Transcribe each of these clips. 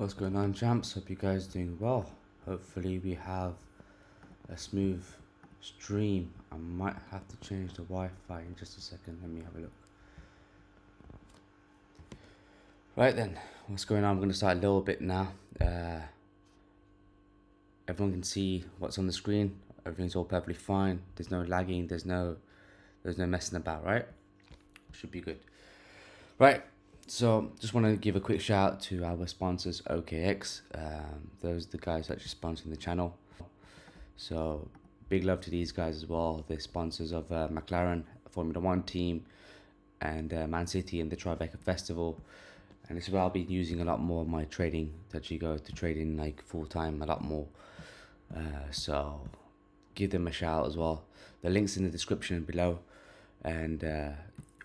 What's going on, champs? Hope you guys are doing well. Hopefully we have a smooth stream. I might have to change the Wi-Fi in just a second. Let me have a look. Right then, what's going on? I'm going to start a little bit now. Everyone can see what's on the screen. Everything's all perfectly fine. There's no lagging. There's no messing about, right? Should be good. Right. So just want to give a quick shout out to our sponsors, OKX. Those are the guys actually sponsoring the channel. So big love to these guys as well. They're sponsors of McLaren, Formula One team, and Man City and the Tribeca Festival. And this is where I'll be using a lot more of my trading to actually go to trading like full time a lot more. So give them a shout as well. The link's in the description below, and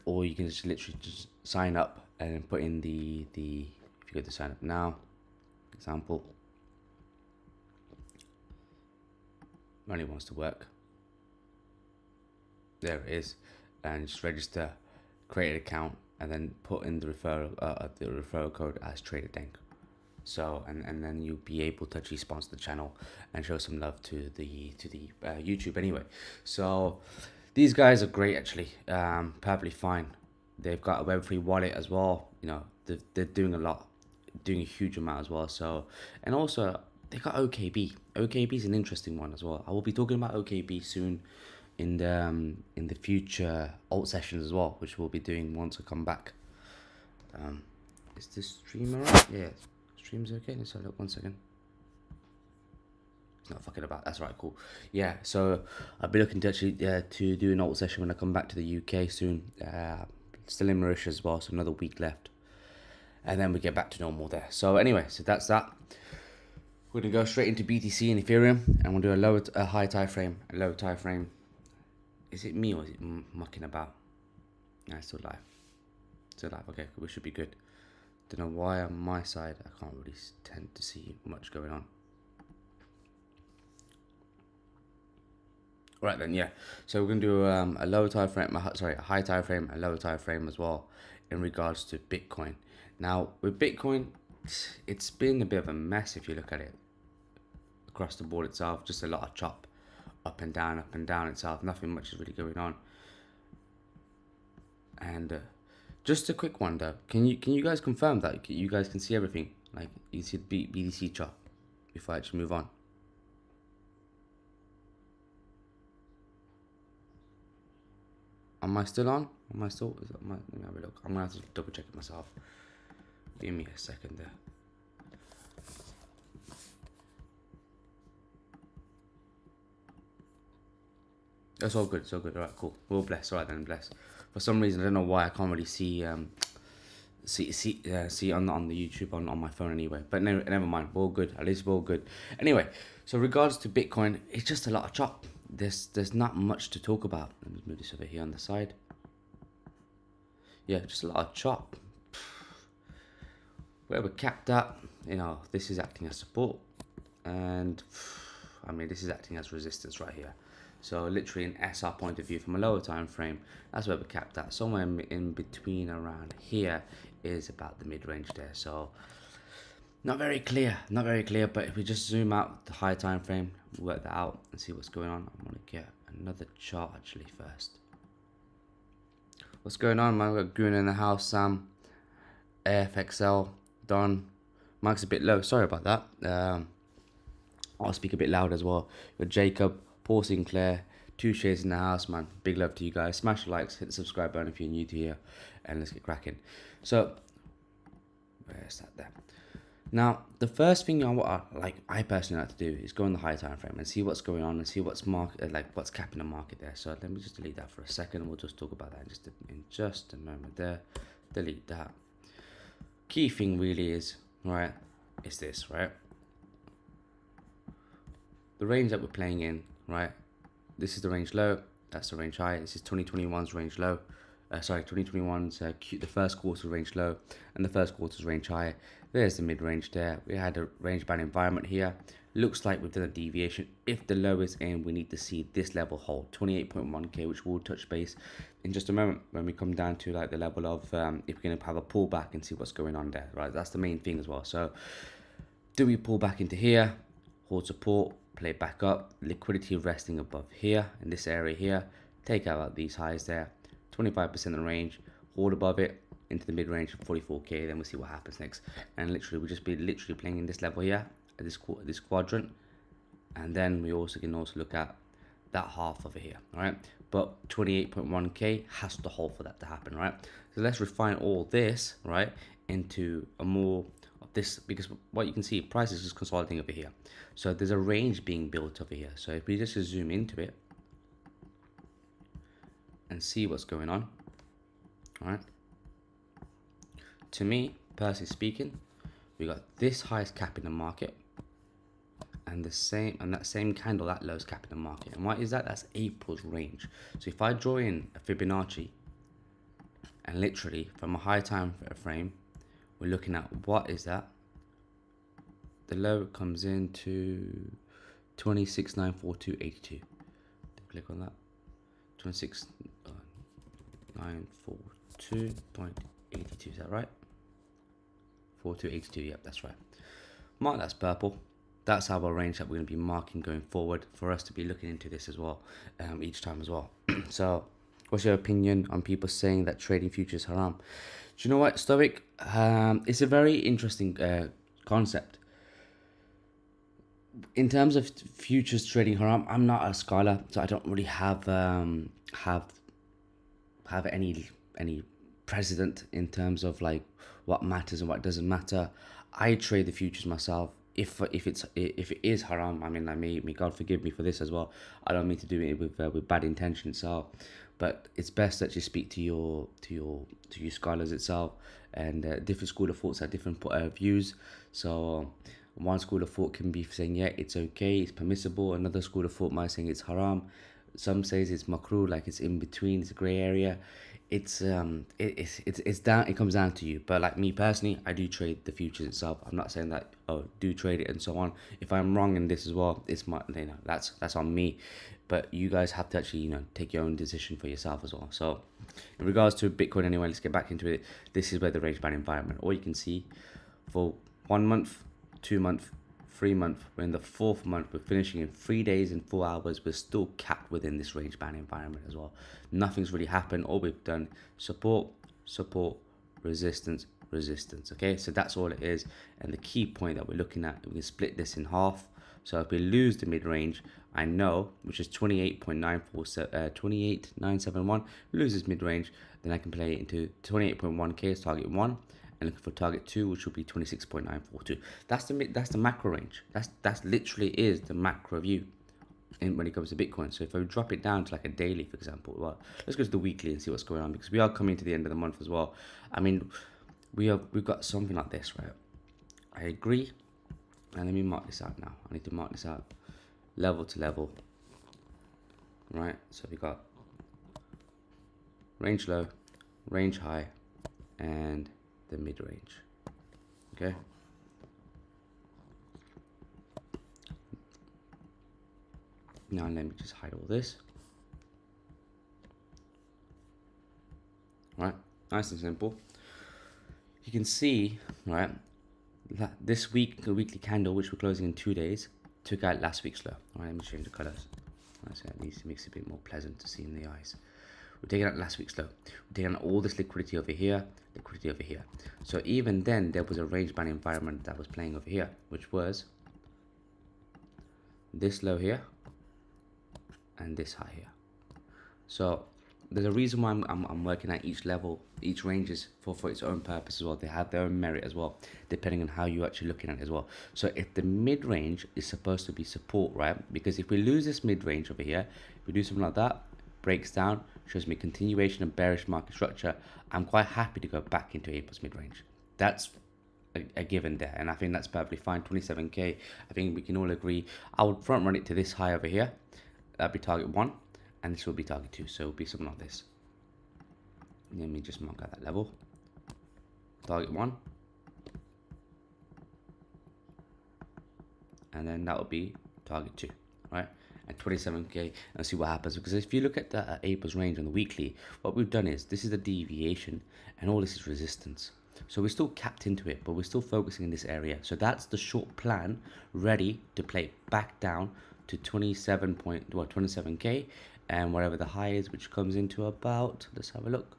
or you can just literally just sign up and put in the if you go to sign up now, example, only wants to work. There it is, and just register, create an account, and then put in the referral code as TraderDank. So and then you'll be able to actually sponsor the channel and show some love to the YouTube anyway. So these guys are great actually, perfectly fine. They've got a Web3 wallet as well. You know, they're doing a huge amount as well. So, and also they got OKB. OKB is an interesting one as well. I will be talking about OKB soon in the future alt sessions as well, which we'll be doing once I come back. Is this stream alright? Yeah, stream's okay. Let's have a look. 1 second. It's not fucking about. That's right. Cool. Yeah. So I'll be looking to actually to do an alt session when I come back to the UK soon. Still in Mauritius as well, so another week left, and then we get back to normal there. So anyway, so that's that. We're gonna go straight into BTC and Ethereum, and we'll do a high time frame, a low time frame. Is it me or is it mucking about? Nah, it's still live. Still live. Okay, we should be good. Don't know why on my side I can't really tend to see much going on. Right then, yeah. So we're gonna do a low time frame, a high time frame, a low time frame as well in regards to Bitcoin. Now with Bitcoin, it's been a bit of a mess if you look at it across the board itself. Just a lot of chop, up and down itself. Nothing much is really going on. And just a quick one though. Can you guys confirm that you guys can see everything? Like you see the BTC chart before I actually move on. Am I still on? Let me have a look. I'm gonna have to double check it myself. Give me a second there. That's all good. It's all good. All right, cool. We'll bless. All right then, bless. For some reason, I don't know why I can't really see on the YouTube on my phone anyway. But no, never mind. We're all good. At least we're all good. Anyway, so regards to Bitcoin, it's just a lot of chop. There's not much to talk about. Let me move this over here on the side. Yeah, just a lot of chop. Where we're capped at, you know, this is acting as support, and I mean this is acting as resistance right here. So literally an SR point of view from a lower time frame, that's where we're capped at. Somewhere in between around here is about the mid-range there. So not very clear, but if we just zoom out the high time frame, work that out and see what's going on. I'm gonna get another chart actually first. What's going on, man? We've got Goon in the house, Sam, AFXL, Don. Mike's a bit low, sorry about that. I'll speak a bit loud as well. We've got Jacob, Paul Sinclair, 2 Shades in the house, man. Big love to you guys. Smash the likes, hit the subscribe button if you're new to here, and let's get cracking. So, where's that there? Now, the first thing I personally like to do is go in the high time frame and see what's going on and see what's what's capping the market there. So let me just delete that for a second. We'll just talk about that in just a moment there. Delete that. Key thing really is this, right? The range that we're playing in, right? This is the range low. That's the range high. This is 2021's range low. 2021's the first quarter range low and the first quarter's range high. There's the mid-range there. We had a range bound environment here. Looks like we've done a deviation. If the low is in, we need to see this level hold 28.1k, which we'll touch base in just a moment when we come down to like the level of if we're going to have a pullback and see what's going on there, right? That's the main thing as well. So Do we pull back into here, hold support, play back up, liquidity resting above here in this area here, take out these highs there, 25% in range, hold above it into the mid range of 44k, then we'll see what happens next. And literally we'll just be literally playing in this level here at this quadrant, and then we also can look at that half over here. All right, but 28.1k has to hold for that to happen, right? So let's refine all this, right, into a more of this, because what you can see, price is just consolidating over here, so there's a range being built over here. So if we just zoom into it and see what's going on, all right, to me personally speaking, we got this highest cap in the market, and that same candle, that lowest cap in the market. And what is that? That's April's range. So if I draw in a Fibonacci, and literally from a high time frame, we're looking at, what is that? The low comes into 26,942.82. Click on that. 26,942.82. Is that right? 4282. Yep, that's right. Mark that's purple. That's our range that we're going to be marking going forward for us to be looking into this as well, each time as well. So what's your opinion on people saying that trading futures haram? Do you know what, Stoic? It's a very interesting concept. In terms of futures trading haram, I'm not a scholar, so I don't really have any precedent in terms of like what matters and what doesn't matter. I trade the futures myself. If it is haram, I mean, may God forgive me for this as well. I don't mean to do it with bad intentions. So, but it's best that you speak to your scholars itself, and different school of thoughts have different views. So one school of thought can be saying, yeah, it's okay, it's permissible. Another school of thought might saying it's haram. Some says it's makruh, like it's in between, it's a gray area. It's down, it comes down to you. But like me personally, I do trade the futures itself. I'm not saying that, oh, do trade it and so on. If I'm wrong in this as well, it's my, that's on me. But you guys have to actually, take your own decision for yourself as well. So in regards to Bitcoin anyway, let's get back into it. This is where the range band environment, or you can see for 1 month, 2 month, 3 month, we're in the 4th month, we're finishing in 3 days and 4 hours, we're still capped within this range band environment as well. Nothing's really happened. All we've done, support, resistance, okay? So that's all it is. And the key point that we're looking at, we can split this in half. So if we lose the mid-range, I know, which is 28.971, loses mid-range, then I can play it into 28.1k as target 1, and looking for target 2, which will be 26.942. That's the macro range. That's literally is the macro view when it comes to Bitcoin. So if I drop it down to like a daily, for example, well, let's go to the weekly and see what's going on, because we are coming to the end of the month as well. I mean, we've got something like this, right? I agree. And let me mark this out now. I need to mark this out level to level, right? So we got range low, range high, and the mid-range. Okay, now let me just hide all this. Right, nice and simple. You can see, right, that this week, the weekly candle, which we're closing in 2 days, took out last week's low. All right, let me change the colors. That needs to make it a bit more pleasant to see in the eyes. We're taking out last week's low. We're taking out all this liquidity over here, liquidity over here. So even then, there was a range band environment that was playing over here, which was this low here and this high here. So there's a reason why I'm working at each level. Each range is for its own purpose as well. They have their own merit as well, depending on how you're actually looking at it as well. So if the mid-range is supposed to be support, right? Because if we lose this mid-range over here, if we do something like that, breaks down, shows me continuation of bearish market structure, I'm quite happy to go back into April's mid-range. That's a given there, and I think that's perfectly fine. 27k, I think we can all agree. I would front run it to this high over here. That'd be target 1, and this will be target 2, so it'll be something like this. Let me just mark out that level. Target 1, and then that will be target 2, right? At 27k, and see what happens. Because if you look at the April's range on the weekly, what we've done is, this is the deviation, and all this is resistance. So we're still capped into it, but we're still focusing in this area. So that's the short plan, ready to play back down to 27K, and whatever the high is, which comes into about, let's have a look,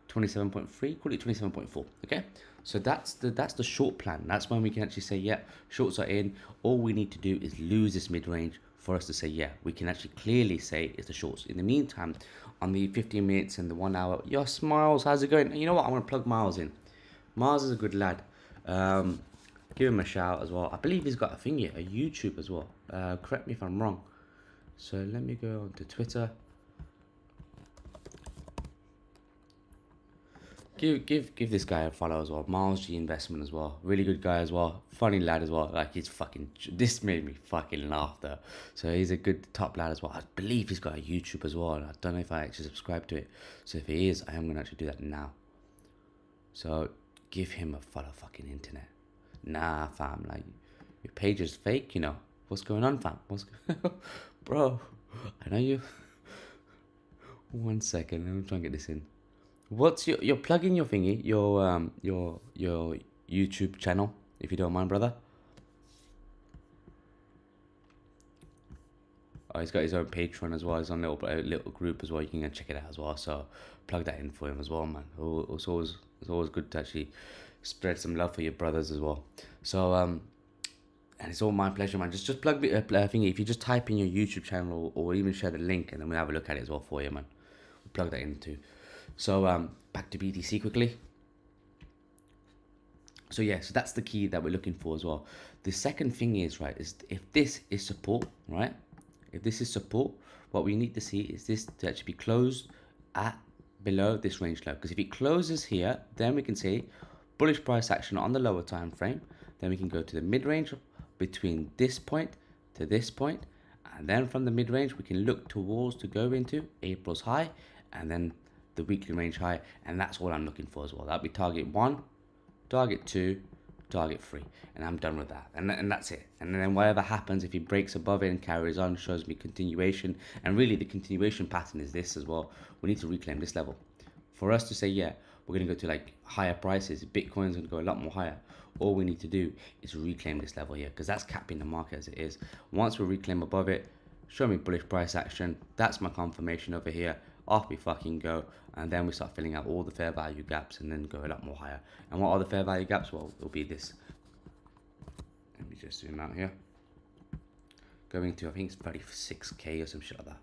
27.3, call it 27.4. Okay, so that's the short plan. That's when we can actually say, yeah, shorts are in. All we need to do is lose this mid-range for us to say, yeah, we can actually clearly say it's the shorts. In the meantime, on the 15 minutes and the 1 hour, yo, Smiles, how's it going? You know what, I'm gonna plug Miles in. Miles is a good lad. Give him a shout as well. I believe he's got a thingy, a YouTube as well. Correct me if I'm wrong. So let me go on to Twitter. Give this guy a follow as well. Miles G Investment as well. Really good guy as well. Funny lad as well. Like, he's fucking, this made me fucking laugh though. So he's a good top lad as well. I believe he's got a YouTube as well. I don't know if I actually subscribe to it. So if he is, I am gonna actually do that now. So give him a follow, fucking internet. Nah, fam, like, your page is fake, you know. What's going on, fam? Bro, I know you. 1 second, let me try and get this in. What's you're plugging your thingy, your YouTube channel, if you don't mind, brother? Oh, he's got his own Patreon as well. He's on a little group as well. You can go check it out as well. So plug that in for him as well, man. It's always good to actually spread some love for your brothers as well. So and it's all my pleasure, man. Just plug the thingy. If you just type in your YouTube channel or even share the link, and then we'll have a look at it as well for you, man. We'll plug that in too. So back to BTC quickly. So yeah, so that's the key that we're looking for as well. The second thing is, right, is if this is support, right? If this is support, what we need to see is this to actually be closed at below this range low. Because if it closes here, then we can see bullish price action on the lower time frame. Then we can go to the mid-range between this point to this point. And then from the mid-range, we can look towards to go into April's high and then the weekly range high. And that's all I'm looking for as well. That'll be target 1, target 2, target 3, and I'm done with that, and that's it. And then whatever happens, if he breaks above it and carries on, shows me continuation. And really the continuation pattern is this as well. We need to reclaim this level for us to say, yeah, we're going to go to like higher prices. Bitcoin's going to go a lot more higher. All we need to do is reclaim this level here, because that's capping the market as it is. Once we reclaim above it, show me bullish price action. That's my confirmation over here. Off we fucking go, and then we start filling out all the fair value gaps and then go a lot more higher. And what are the fair value gaps? Well, it'll be this. Let me just zoom out here. Going to, I think it's 36k or some shit like that.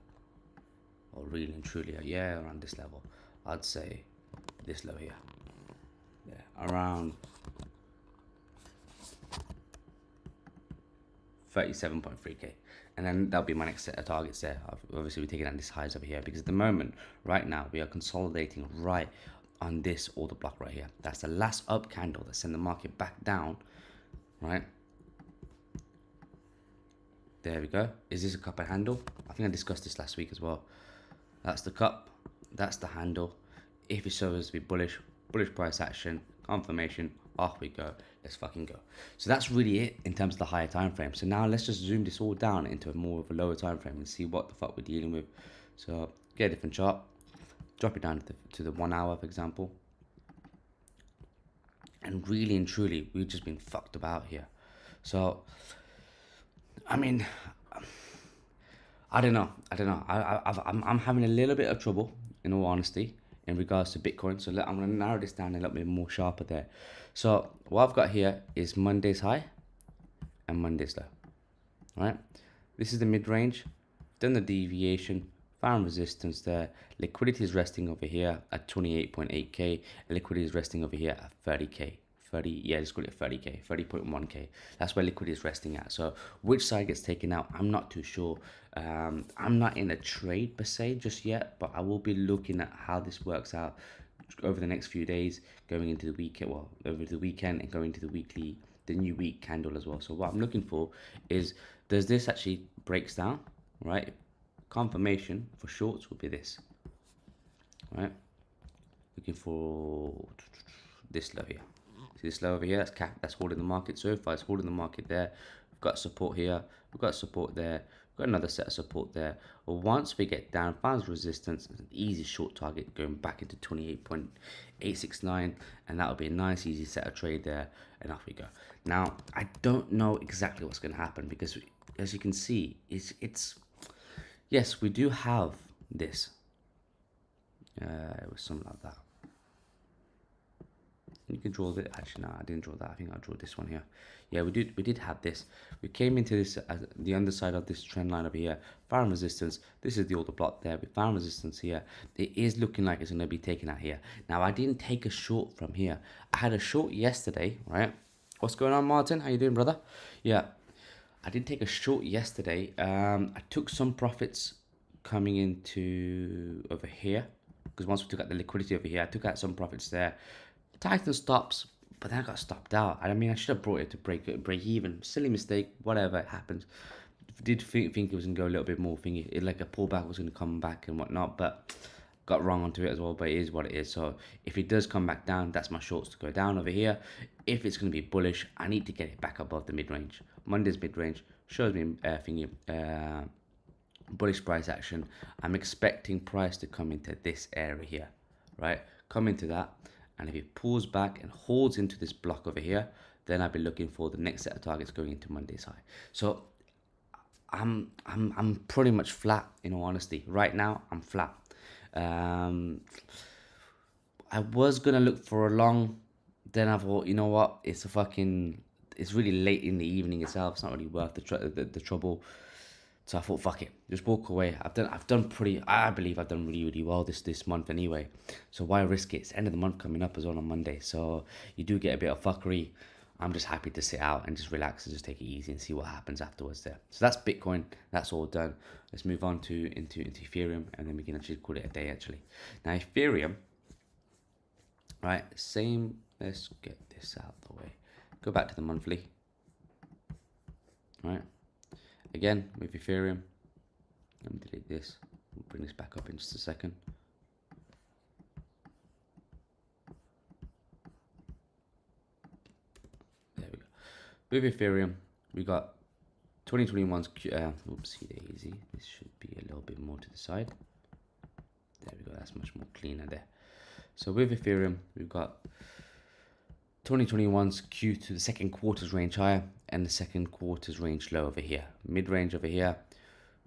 Or really and truly, yeah, around this level. I'd say this low here. Yeah, around 37.3k. And then that'll be my next set of targets there. Obviously, we're taking out these highs over here, because at the moment, right now, we are consolidating right on this order block right here. That's the last up candle that sent the market back down, right? There we go. Is this a cup and handle? I think I discussed this last week as well. That's the cup. That's the handle. If it shows to be bullish price action, confirmation, off we go. Let's fucking go. So that's really it in terms of the higher time frame. So now let's just zoom this all down into more of a lower time frame and see what the fuck we're dealing with. So get a different chart, drop it down to the 1 hour, for example. And really and truly, we've just been fucked about here. So I mean, I don't know. I'm having a little bit of trouble, in all honesty, in regards to Bitcoin. So I'm going to narrow this down a little bit more sharper there. So what I've got here is Monday's high and Monday's low, right? This is the mid-range, done the deviation, found resistance there. Liquidity is resting over here at 28.8k. Liquidity is resting over here at 30k. 30, yeah, let's call it 30k, 30.1k. That's where liquidity is resting at. So which side gets taken out, I'm not too sure. I'm not in a trade per se just yet, but I will be looking at how this works out over the next few days, going into the weekend, well, over the weekend, and going to the new week candle as well. So what I'm looking for is, does this actually breaks down, right? Confirmation for shorts will be this, right? Looking for this low here. See this low over here, that's holding the market so far. It's holding the market there we've got support here, we've got support there, we've got another set of support there. But once we get down, finds resistance, it's an easy short target going back into 28.869, and that'll be a nice easy set of trade there, and off we go. Now I don't know exactly what's going to happen, because as you can see, it's yes, we do have this. It was something like that. You can draw this. Actually, no, I didn't draw that. I think I drew this one here. Yeah, we did have this. We came into this the underside of this trend line over here. Found resistance. This is the order block there. We found resistance here. It is looking like it's going to be taken out here. Now, I didn't take a short from here. I had a short yesterday, right? What's going on, Martin? How you doing, brother? Yeah, I did take a short yesterday. I took some profits coming into over here, because once we took out the liquidity over here, I took out some profits there. Tighten stops, but then I got stopped out. I mean, I should have brought it to break even. Silly mistake, whatever, it happens. Did think it was going to go a little bit more thingy. It, like a pullback was going to come back and whatnot, but got wrong onto it as well. But it is what it is. So if it does come back down, that's my shorts to go down over here. If it's going to be bullish, I need to get it back above the mid-range. Monday's mid-range shows me bullish price action. I'm expecting price to come into this area here, right? Come into that. And if it pulls back and holds into this block over here, then I'll be looking for the next set of targets going into Monday's high. So I'm pretty much flat, in all honesty. Right now, I'm flat. I was gonna look for a long, then I thought, you know what? It's really late in the evening itself. It's not really worth the trouble. So I thought, fuck it, just walk away. I believe I've done really well this month anyway. So why risk it? It's the end of the month coming up as well on Monday. So you do get a bit of fuckery. I'm just happy to sit out and just relax and just take it easy and see what happens afterwards there. So that's Bitcoin. That's all done. Let's move on into Ethereum, and then we can actually call it a day actually. Now Ethereum, right? Same. Let's get this out of the way. Go back to the monthly. Right. Again, with Ethereum, let me delete this. We'll bring this back up in just a second. There we go. With Ethereum, we got 2021's, oopsie daisy. This should be a little bit more to the side. There we go, that's much more cleaner there. So with Ethereum, we've got 2021's Q to the second quarter's range higher and the second quarter's range low over here. Mid-range over here.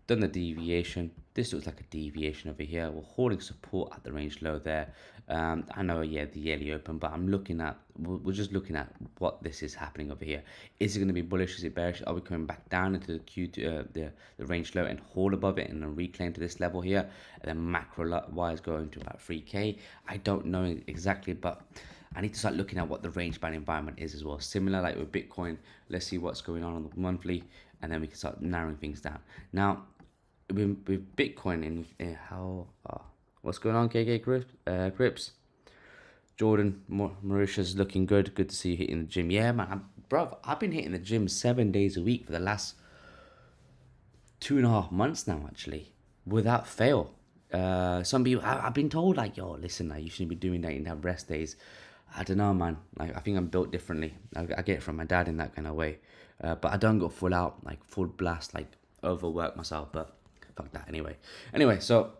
Done the deviation. This looks like a deviation over here. We're holding support at the range low there. I know, yeah, the yearly open, but we're just looking at what this is happening over here. Is it going to be bullish? Is it bearish? Are we coming back down into the Q to the range low and hold above it and then reclaim to this level here? And then macro wise going to about 3K. I don't know exactly, but I need to start looking at what the range band environment is as well. Similar like with Bitcoin, let's see what's going on the monthly, and then we can start narrowing things down. Now, with Bitcoin in how, what's going on, KK Crips? Jordan, Mauritius looking good. Good to see you hitting the gym. Yeah, man, bro, I've been hitting the gym 7 days a week for the last 2.5 months now, actually, without fail. Some people, I've been told like, yo, listen, like, you shouldn't be doing that. You have rest days. I don't know, man. Like, I think I'm built differently. I get it from my dad in that kind of way. But I don't go full out, like full blast, like overwork myself. But fuck that anyway. So,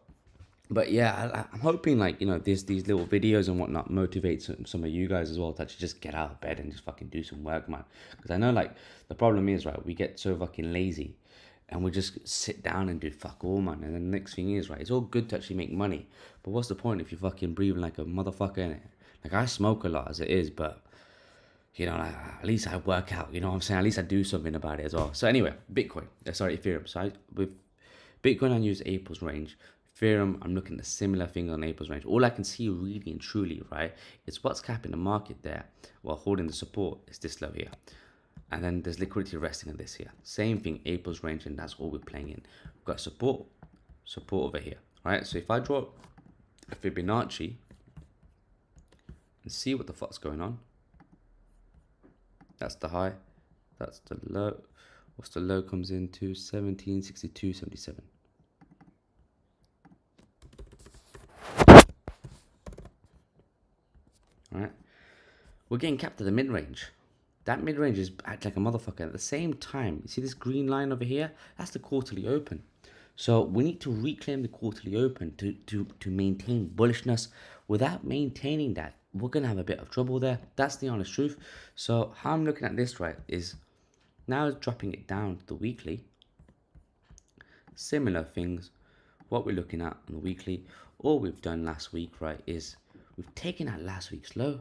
but yeah, I'm hoping like, you know, these little videos and whatnot motivate some of you guys as well to actually just get out of bed and just fucking do some work, man. Because I know like the problem is, right, we get so fucking lazy and we just sit down and do fuck all, man. And then the next thing is, right, it's all good to actually make money. But what's the point if you're fucking breathing like a motherfucker in it? Like, I smoke a lot as it is, but, you know, like, at least I work out, you know what I'm saying? At least I do something about it as well. So anyway, Ethereum. So with Bitcoin, I use April's range. Ethereum, I'm looking at a similar thing on April's range. All I can see really and truly, right, is what's capping the market there while holding the support is this low here. And then there's liquidity resting on this here. Same thing, April's range, and that's all we're playing in. We've got support over here, right? So if I draw a Fibonacci and see what the fuck's going on. That's the high. That's the low. What's the low comes into? 1762.77. Alright. We're getting capped at the mid-range. that mid-range is act like a motherfucker. At the same time, you see this green line over here? That's the quarterly open. So we need to reclaim the quarterly open to maintain bullishness. Without maintaining that, we're going to have a bit of trouble there. That's the honest truth. So how I'm looking at this, right, is now dropping it down to the weekly. Similar things, what we're looking at on the weekly, all we've done last week, right, is we've taken out last week's low.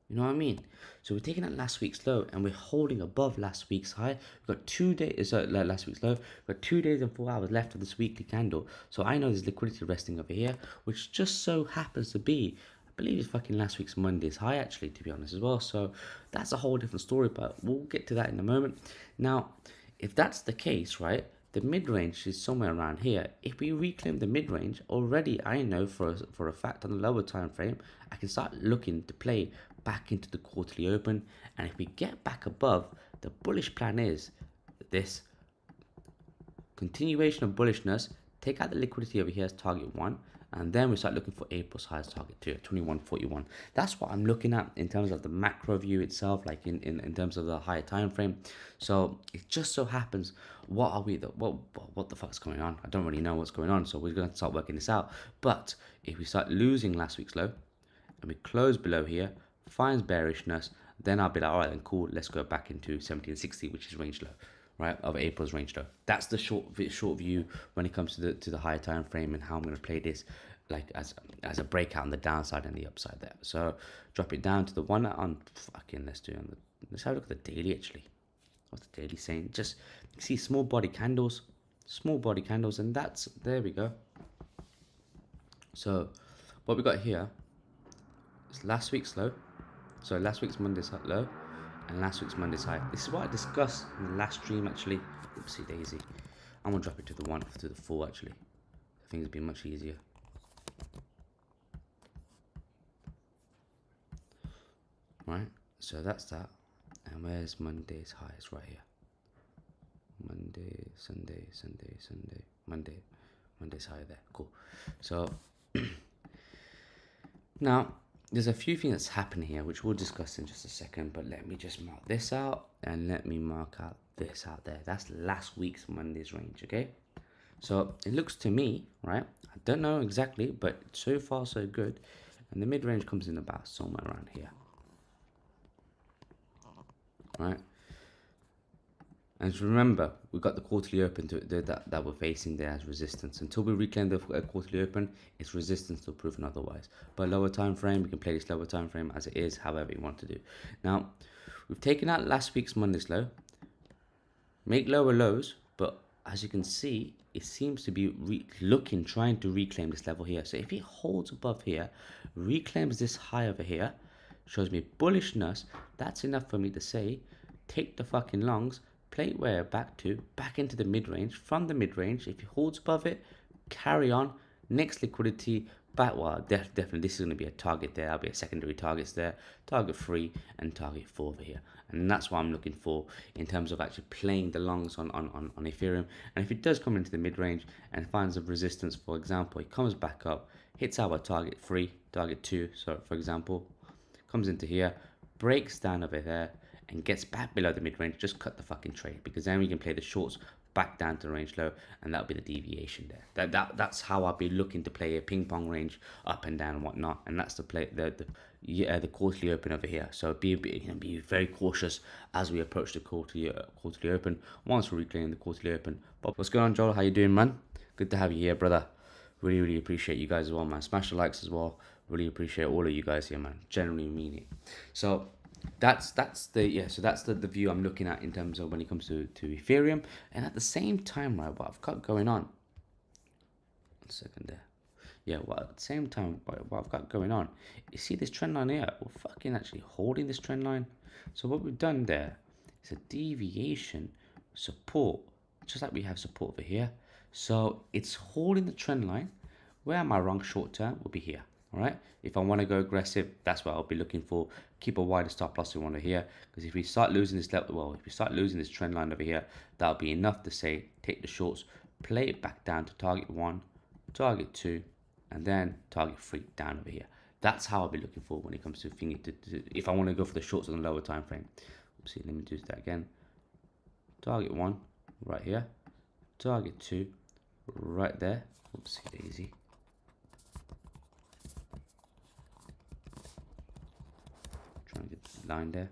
You know what I mean? So we're taking out last week's low and we're holding above last week's high. We've got 2 days, last week's low. We've got 2 days and 4 hours left of this weekly candle. So I know there's liquidity resting over here, which just so happens to be, I believe it's fucking last week's Monday's high, actually, to be honest as well. So that's a whole different story, but we'll get to that in a moment. Now, if that's the case, right, the mid-range is somewhere around here. If we reclaim the mid-range, already I know for a fact on the lower time frame, I can start looking to play back into the quarterly open. And if we get back above, the bullish plan is this continuation of bullishness, take out the liquidity over here as target 1, and then we start looking for April's highest target 2 at 21.41. That's what I'm looking at in terms of the macro view itself, like in terms of the higher time frame. So it just so happens, what the fuck's going on? I don't really know what's going on, so we're going to start working this out. But if we start losing last week's low and we close below here, finds bearishness, then I'll be like, all right, then cool, let's go back into 1760, which is range low, right, of April's range low. That's the short view when it comes to the higher time frame and how I'm going to play this, like as a breakout on the downside and the upside there. So drop it down to the one on fucking, let's have a look at the daily actually. What's the daily saying? Just see small body candles, and that's, there we go. So what we got here is last week's low. So last week's Monday's low and last week's Monday's high. This is what I discussed in the last stream actually. Oopsie daisy. I'm gonna drop it to the 1 to the 4 actually. I think it's been much easier. Right, so that's that. And where's Monday's high? It's right here. Monday, Sunday, Monday's high there. Cool. So now there's a few things that's happened here, which we'll discuss in just a second, but let me just mark this out and let me mark out this out there. That's last week's Monday's range, okay? So it looks to me, right, I don't know exactly, but so far so good. And the mid-range comes in about somewhere around here, right? And remember, we've got the quarterly open that we're facing there as resistance. Until we reclaim the quarterly open, it's resistance till proven otherwise. But lower time frame, we can play this lower time frame as it is, however you want to do. Now, we've taken out last week's Monday's low, make lower lows, but as you can see, it seems to be trying to reclaim this level here. So if it holds above here, reclaims this high over here, shows me bullishness, that's enough for me to say, take the fucking longs, play it where back into the mid-range. From the mid-range, if it holds above it, carry on. Next liquidity, back, well, definitely this is going to be a target there. There'll be a secondary targets there, target 3 and target 4 over here. And that's what I'm looking for in terms of actually playing the longs on Ethereum. And if it does come into the mid-range and finds a resistance, for example, it comes back up, hits our target 3, target 2, so for example, comes into here, breaks down over there, and gets back below the mid-range, just cut the fucking trade, because then we can play the shorts back down to the range low, and that'll be the deviation there. That's how I'll be looking to play a ping pong range up and down and whatnot, and that's the play the quarterly open over here. So be very cautious as we approach the quarterly open. Once we reclaim the quarterly open. Bob, what's going on, Joel? How you doing, man? Good to have you here, brother. Really appreciate you guys as well, man. Smash the likes as well. Really appreciate all of you guys here, man. Genuinely mean it. So that's the view I'm looking at in terms of when it comes to Ethereum. And at the same time, right, what I've got going on, 1 second there, yeah, well, at the same time, what I've got going on, you see this trend line here, we're fucking actually holding this trend line. So what we've done there is a deviation support, just like we have support over here. So it's holding the trend line. Where am I wrong? Short term will be here. All right, if I want to go aggressive, that's what I'll be looking for. Keep a wider stop loss over here, because if we start losing this level, well, if we start losing this trend line over here, that'll be enough to say take the shorts, play it back down to target 1, target 2, and then target 3 down over here. That's how I'll be looking for when it comes to thinking if I want to go for the shorts on the lower time frame. See, let me do that again. Target 1 right here, target 2 right there. Oopsie daisy. Trying to get the line there.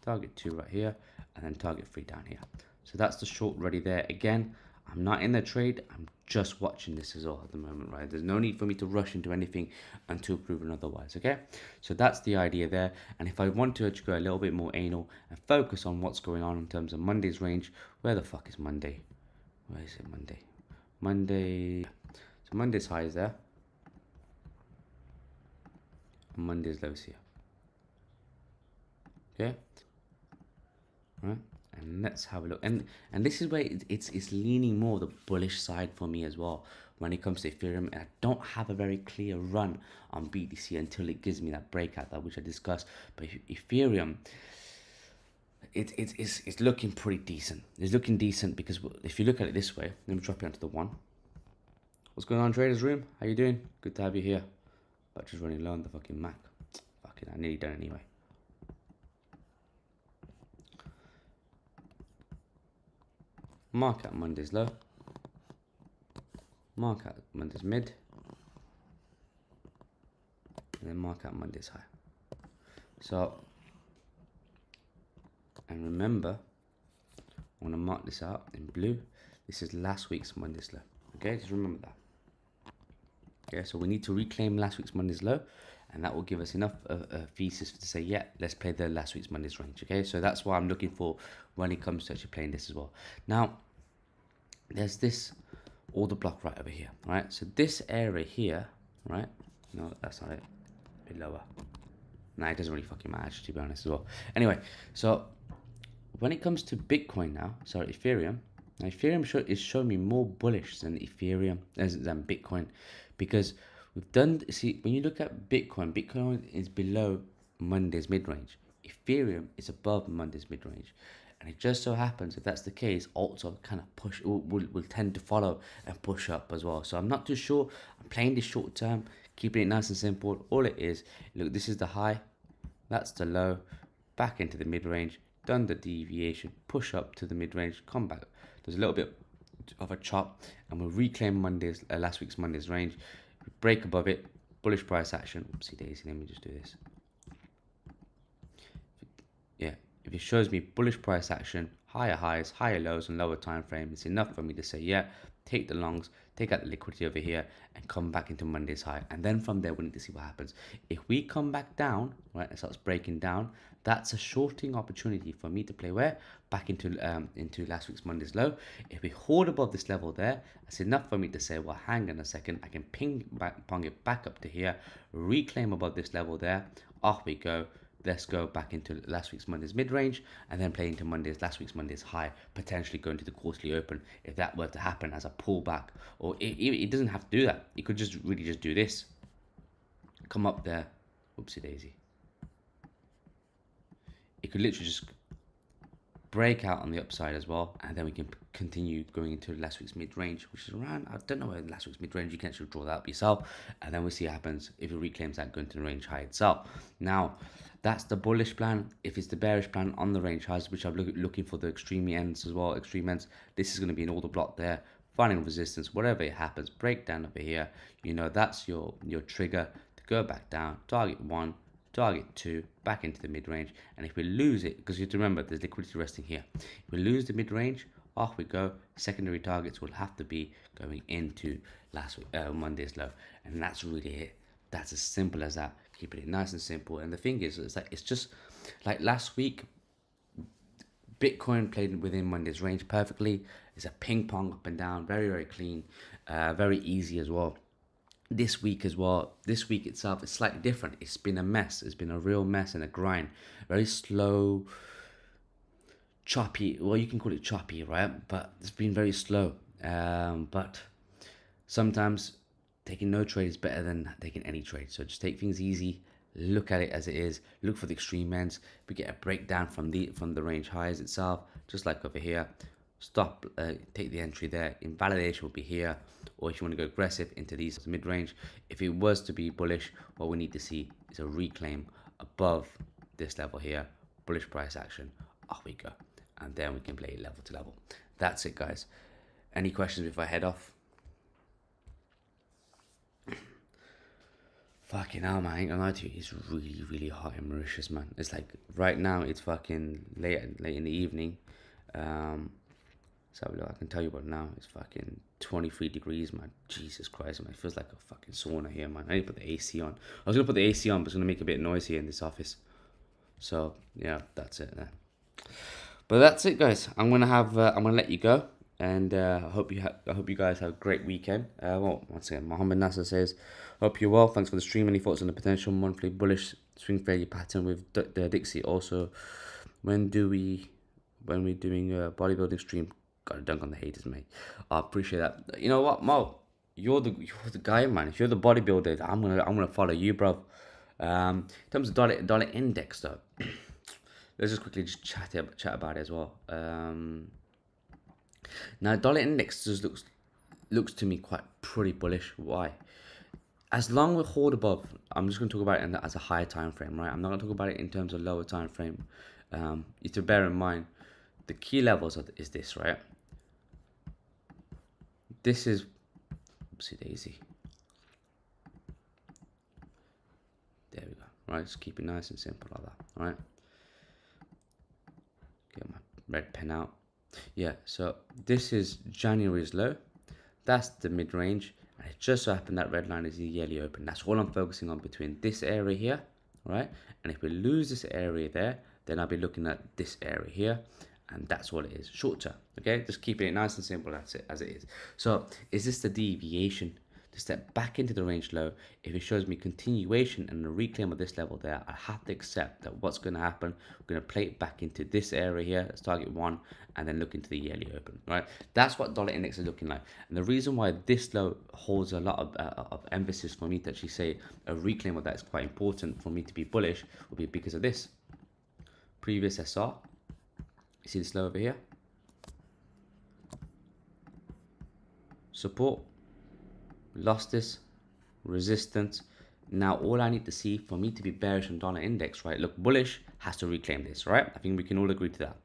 Target 2 right here, and then target 3 down here. So that's the short ready there. Again, I'm not in the trade, I'm just watching this as well at the moment, right? There's no need for me to rush into anything until proven otherwise, okay? So that's the idea there. And if I want to go a little bit more anal and focus on what's going on in terms of Monday's range, where the fuck is Monday? Where is it? Monday. So Monday's high is there, and Monday's low is here. Okay, right, and let's have a look. And this is where it's leaning more the bullish side for me as well when it comes to Ethereum. And I don't have a very clear run on BTC until it gives me that breakout, that which I discussed. But Ethereum, it's looking pretty decent. It's looking decent because if you look at it this way, let me drop you onto the 1. What's going on, traders room? How you doing? Good to have you here. But just running low on the fucking Mac. Fucking, I nearly done anyway. Mark at Monday's low. Mark at Monday's mid. And then mark at Monday's high. So, and remember, I want to mark this out in blue. This is last week's Monday's low. Okay, just remember that. Okay, so we need to reclaim last week's Monday's low, and that will give us enough thesis to say, yeah, let's play the last week's Monday's range. Okay, so that's what I'm looking for when it comes to actually playing this as well. Now, there's this order block right over here, right? So this area here, right? No, that's not it. A bit lower. Nah, it doesn't really fucking matter, to be honest as well. Anyway, so when it comes to Bitcoin now, sorry, Ethereum. Now, Ethereum is showing me more bullish than Ethereum, than Bitcoin, because we've done, see, when you look at Bitcoin, Bitcoin is below Monday's mid-range. Ethereum is above Monday's mid-range. And it just so happens, if that's the case, also kind of will tend to follow and push up as well. So I'm not too sure. I'm playing this short term, keeping it nice and simple. All it is, look, this is the high, that's the low, back into the mid-range, done the deviation, push up to the mid-range, come back. There's a little bit of a chop, and we'll reclaim Monday's last week's Monday's range. Break above it, bullish price action. Oopsie daisy, let me just do this. Yeah, if it shows me bullish price action, higher highs, higher lows, and lower time frame, it's enough for me to say, yeah, take the longs, take out the liquidity over here, and come back into Monday's high. And then from there, we need to see what happens. If we come back down, right, it starts breaking down, that's a shorting opportunity for me to play where? Back into last week's Monday's low. If we hold above this level there, that's enough for me to say, well, hang on a second, I can pong it back up to here, reclaim above this level there, off we go. Let's go back into last week's Monday's mid-range and then play into last week's Monday's high, potentially going to the quarterly open if that were to happen as a pullback. Or it doesn't have to do that. It could just really just do this. Come up there. Oopsie daisy. It could literally just break out on the upside as well, and then we can continue going into last week's mid-range, which is around, I don't know where last week's mid-range, you can actually draw that up yourself, and then we'll see what happens if it reclaims that going to the range high itself. Now, that's the bullish plan. If it's the bearish plan on the range highs, which I'm looking for the extreme ends as well, extreme ends, this is going to be an order block there, finding resistance, whatever it happens, break down over here, you know, that's your trigger to go back down, target 1, target 2, back into the mid-range. And if we lose it, because you have to remember there's liquidity resting here, if we lose the mid-range, off we go. Secondary targets will have to be going into last week, Monday's low, and that's really it. That's as simple as that. Keeping it nice and simple. And the thing is that it's just like last week, Bitcoin played within Monday's range perfectly. It's a ping pong up and down, very, very clean, very easy as well. This week as well, this week itself is slightly different. It's been a mess. It's been a real mess and a grind. Very slow, choppy. Well, you can call it choppy, right? But it's been very slow. But sometimes taking no trade is better than taking any trade. So just take things easy. Look at it as it is. Look for the extreme ends. We get a breakdown from the range highs itself, just like over here. Stop, take the entry there. Invalidation will be here, or if you want to go aggressive into these mid-range, if it was to be bullish, what we need to see is a reclaim above this level here, bullish price action, off we go. And then we can play level to level. That's it, guys. Any questions before I head off? Fucking hell, man, I ain't gonna lie to you, it's really, really hot in Mauritius, man. It's like, right now, it's fucking late in the evening. So look, I can tell you what now, it's fucking 23 degrees, man. Jesus Christ, man, it feels like a fucking sauna here, man. I need to put the AC on. I was gonna put the AC on, but it's gonna make a bit of noise here in this office. So, yeah, that's it then. But that's it, guys. I'm gonna let you go. And I hope you guys have a great weekend. Well, once again, Mohammed Nasser says, hope you're well. Thanks for the stream. Any thoughts on the potential monthly bullish swing failure pattern with the Dixie? Also, when we're doing a bodybuilding stream? Got to dunk on the haters, mate. I appreciate that. You know what, Mo? You're the guy, man. If you're the bodybuilder, I'm gonna follow you, bro. In terms of dollar index, though, let's just quickly chat about it as well. Now, dollar index just looks to me quite pretty bullish. Why? As long as we hold above, I'm just going to talk about it as a higher time frame, right? I'm not going to talk about it in terms of lower time frame. You have to bear in mind the key levels is this, right? This is, oopsie daisy. There we go. Right, just keep it nice and simple like that. All right. Get my red pen out. Yeah, so this is January's low. That's the mid-range. And it just so happened that red line is the yearly open. That's all I'm focusing on between this area here, right? And if we lose this area there, then I'll be looking at this area here. And that's what it is, short term, okay? Just keeping it nice and simple, that's it, as it is. So is this the deviation to step back into the range low? If it shows me continuation and a reclaim of this level there, I have to accept that what's going to happen, we're going to play it back into this area here, that's target 1, and then look into the yearly open, right? That's what dollar index is looking like. And the reason why this low holds a lot of emphasis for me to actually say a reclaim of that is quite important for me to be bullish will be because of this. Previous SR, you see this low over here? Support, lost this, resistance. Now all I need to see for me to be bearish on dollar index, right? Look, bullish has to reclaim this, right? I think we can all agree to that.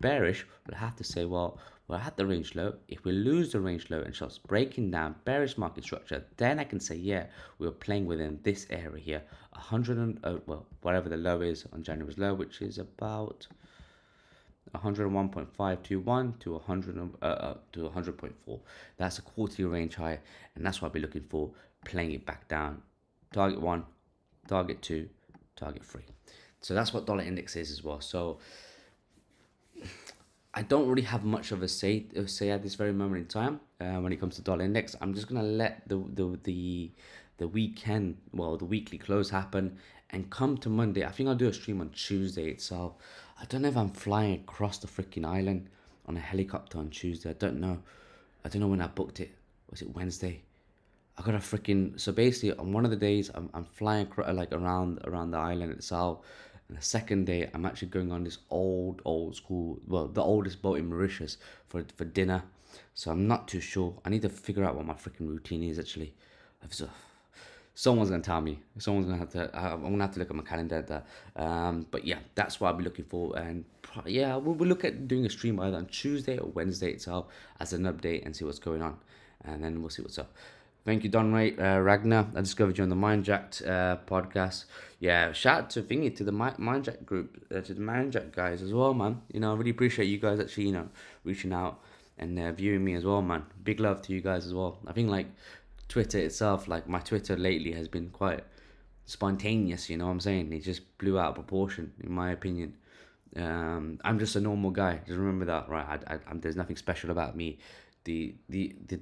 Bearish will have to say, well, we're at the range low. If we lose the range low and starts breaking down bearish market structure, then I can say, yeah, we were playing within this area here, 100 and well, whatever the low is on January's low, which is about 101.521 to 100.4. That's a quarterly range high, and that's what I'll be looking for, playing it back down. Target 1, target 2, target 3. So that's what dollar index is as well. So I don't really have much of a say at this very moment in time when it comes to dollar index. I'm just gonna let the weekend, well, the weekly close happen, and come to Monday. I think I'll do a stream on Tuesday itself. I don't know if I'm flying across the freaking island on a helicopter on Tuesday. I don't know when I booked it. Was it Wednesday? I got a freaking, so basically on one of the days I'm flying like around the island itself. And the second day I'm actually going on this old school, well, the oldest boat in Mauritius for dinner. So I'm not too sure. I need to figure out what my freaking routine is actually. Someone's gonna tell me. Someone's gonna have to. I'm gonna have to look at my calendar. But yeah, that's what I'll be looking for. And yeah, we'll look at doing a stream either on Tuesday or Wednesday itself as an update and see what's going on, and then we'll see what's up. Thank you, Don Ray, Ragnar. I discovered you on the Mindjacked podcast. Yeah, shout out to Thingy, to the Mindjack group, to the Mindjack guys as well, man. You know, I really appreciate you guys actually, reaching out and viewing me as well, man. Big love to you guys as well. I think like Twitter itself, like my Twitter lately has been quite spontaneous, you know what I'm saying? It just blew out of proportion, in my opinion. I'm just a normal guy. Just remember that, right? There's nothing special about me. The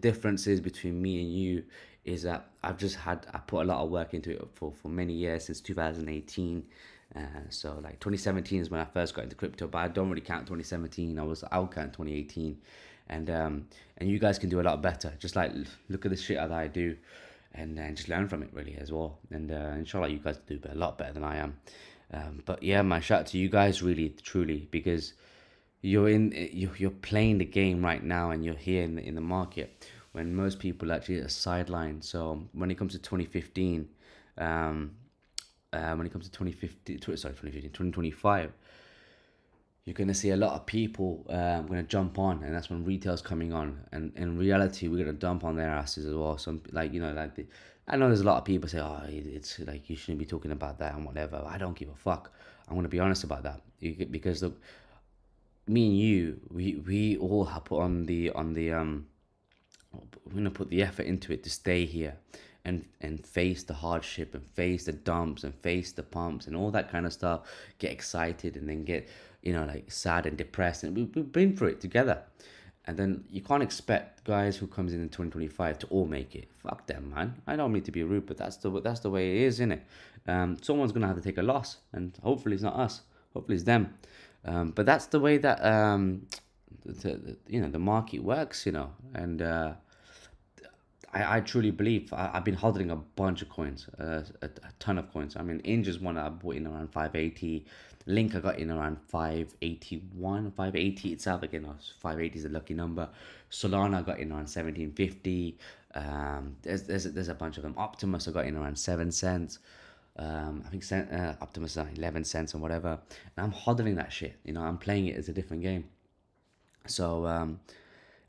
differences between me and you is that I put a lot of work into it for many years, since 2018. So like 2017 is when I first got into crypto, but I don't really count 2017. I'll count 2018. And you guys can do a lot better. Just like look at the shit that I do, and just learn from it really as well. And inshallah, you guys do a lot better than I am. But yeah, man, shout out to you guys, really, truly, because you're playing the game right now, and you're here in the market when most people actually are sidelined. So when it comes to 2015, when it comes to 2025, you're going to see a lot of people going to jump on, and that's when retail's coming on. And in reality, we're going to dump on their asses as well. Some, like, you know, like, I know there's a lot of people say, oh, it's like, you shouldn't be talking about that and whatever. I don't give a fuck. I'm going to be honest about that. Because look, me and you, we all have put on the we're gonna put the effort into it to stay here and face the hardship and face the dumps and face the pumps and all that kind of stuff, get excited and then get, you know, like sad and depressed, and we've been through it together. And then you can't expect guys who comes in 2025 to all make it. Fuck them, man. I don't mean to be rude, but that's the way it is, isn't it? Someone's gonna have to take a loss, and hopefully it's not us. Hopefully it's them. But that's the way that the market works, you know. And I truly believe I've been holding a bunch of coins, a ton of coins. I mean, Inge is one that I bought in around 580. Link I got in around 581, 580 itself. Again, 580 is a lucky number. Solana I got in around 1750. There's a bunch of them. Optimus I got in around 7 cents. I think Optimus is like 11 cents and whatever. And I'm hodling that shit. You know, I'm playing it as a different game. So, and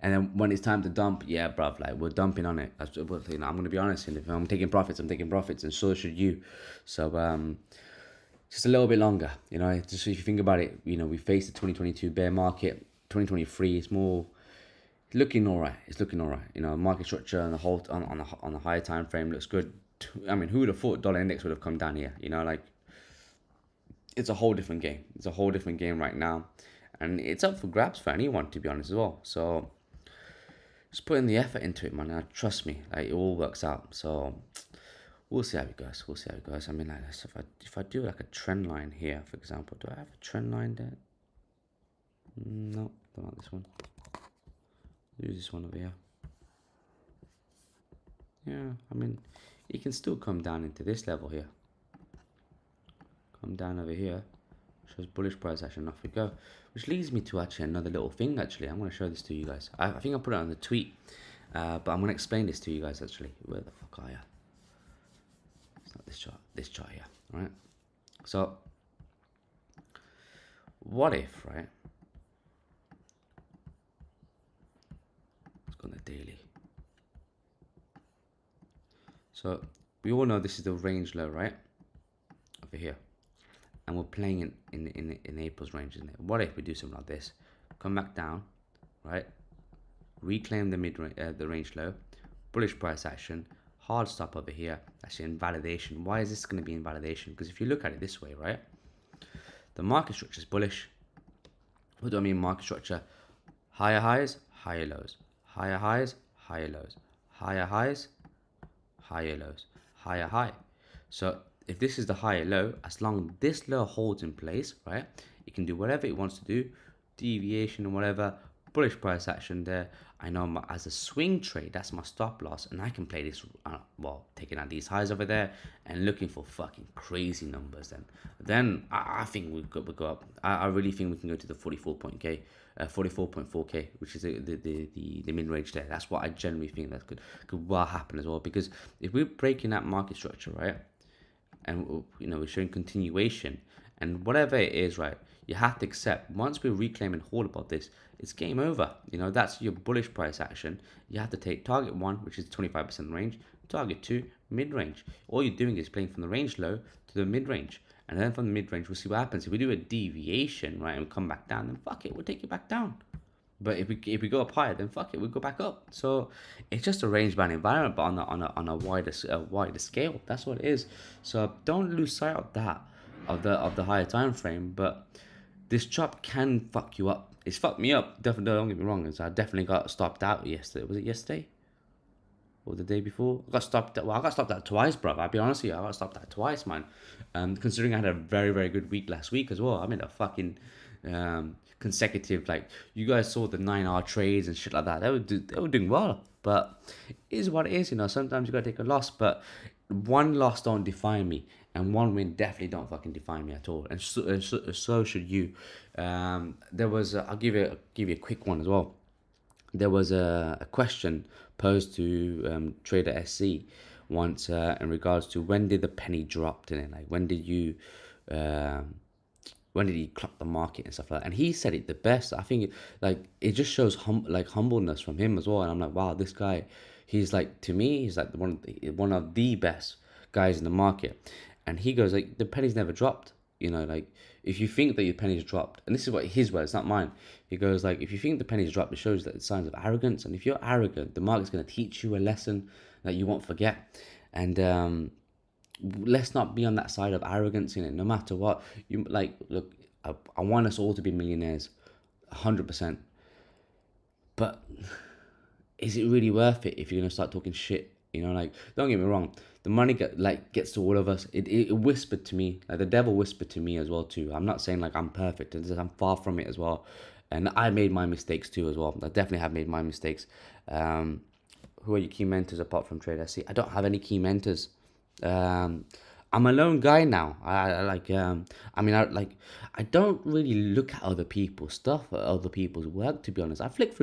then when it's time to dump, yeah, bruv, like, we're dumping on it. You know, I'm going to be honest. And if I'm taking profits, I'm taking profits, and so should you. So, just a little bit longer, you know. Just if you think about it, you know, we faced the 2022 bear market. 2023 is more looking all right. It's looking all right. You know, market structure and the whole on the higher time frame looks good. I mean, who would have thought dollar index would have come down here? You know, like, it's a whole different game. It's a whole different game right now, and it's up for grabs for anyone, to be honest, as well. So just putting the effort into it, man. Now, trust me, like, it all works out. So we'll see how it goes. We'll see how it goes. I mean, like, if I do like a trend line here, for example, do I have a trend line there? No, don't want this one. Use this one over here. Yeah, I mean, it can still come down into this level here. Come down over here. Shows bullish price action. Off we go. Which leads me to actually another little thing. Actually, I'm going to show this to you guys. I think I put it on the tweet, but I'm going to explain this to you guys. Actually, where the fuck are you? It's not this chart. This chart here. All right. So, what if, right? Let's go on the daily. So we all know this is the range low, right? Over here. And we're playing in April's range, isn't it? What if we do something like this? Come back down, right? Reclaim the the range low, bullish price action, hard stop over here. Actually, invalidation. Why is this going to be invalidation? Because if you look at it this way, right? The market structure is bullish. What do I mean market structure? Higher highs, higher lows. Higher highs, higher lows. Higher highs, higher lows. Higher high. So if this is the higher low, as long as this low holds in place, right, it can do whatever it wants to do, deviation or whatever, bullish price action there. I know as a swing trade, that's my stop loss, and I can play this, well, taking out these highs over there and looking for fucking crazy numbers. Then I think we go up. I really think we can go to the 44.4k, which is the mid range there. That's what I generally think that could well happen as well, because if we're breaking that market structure, right, and, you know, we're showing continuation, and whatever it is, right, you have to accept once we reclaim and hold above this, it's game over. You know, that's your bullish price action. You have to take target 1, which is 25% range, target 2, mid range. All you're doing is playing from the range low to the mid range, and then from the mid range we'll see what happens. If we do a deviation, right, and we come back down, then fuck it, we'll take it back down. But if we go up higher, then fuck it, we'll go back up. So it's just a range bound environment, but on a wider scale. That's what it is. So don't lose sight of that, of the higher time frame. But this chop can fuck you up. It's fucked me up. Definitely, don't get me wrong. So I definitely got stopped out yesterday. Was it yesterday? Or the day before? I got stopped out twice, bro. I'll be honest with you, I got stopped out twice, man. Considering I had a very, very good week last week as well. I made a fucking consecutive, like, you guys saw the 9-hour trades and shit like that. They were doing well, but it is what it is, you know. Sometimes you gotta take a loss, but one loss don't define me, and one win definitely don't fucking define me at all. And so should you. There was I'll give you a quick one as well. There was a question posed to Trader SC once in regards to when did the penny drop in it, like when did you when did he clock the market and stuff like that. And he said it the best. I think like it just shows humbleness from him as well. And I'm like, wow, this guy, he's like, to me, he's like one of the best guys in the market. And he goes like, the penny's never dropped. You know, like if you think that your penny's dropped, and this is what his words, not mine. He goes like, if you think the penny's dropped, it shows that it's signs of arrogance. And if you're arrogant, the market's going to teach you a lesson that you won't forget. And let's not be on that side of arrogance in it. No matter what, you like. Look, I want us all to be millionaires, 100%. But is it really worth it if you're gonna start talking shit? You know, like, don't get me wrong, the money gets to all of us. It whispered to me, like the devil whispered to me as well too. I'm not saying like I'm perfect. I'm far from it as well, and I made my mistakes too as well. I definitely have made my mistakes. Who are your key mentors apart from Trade SC? I don't have any key mentors. I'm a lone guy now. I don't really look at other people's stuff or other people's work, to be honest. I flick through